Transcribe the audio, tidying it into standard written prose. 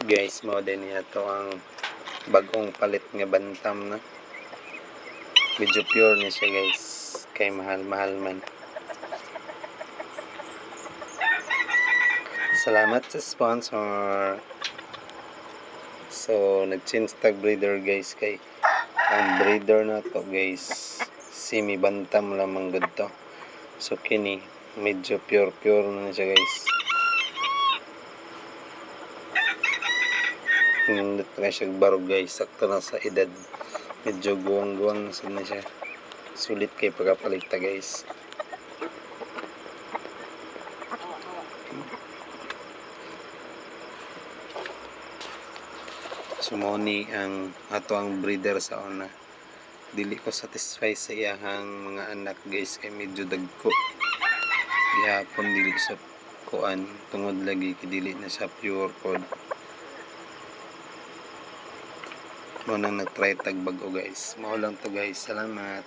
Guys, mo din niya to ang bagong palit nga bantam na. Medyo pure ni siya guys. Kay mahal-mahal man. Salamat sa sponsor. So, nag-change tag breeder guys kay ang breeder na to guys semi bantam lamang gud to. So kini medyo pure na siya guys. Nindot na siya barog guys, sakto na sa edad. Medyo guwang-guwang na siya. Sulit kay pagkapalit ta guys. Sumoni ang ato ang breeder sa una. Dili ko satisfy sa iyahang mga anak guys kay medyo dagko. Gihapon dili sa kuan tungod lagi kay dili na sa pure pod. Mo nang nag-try tag bag-o guys. Mao lang to guys. Salamat.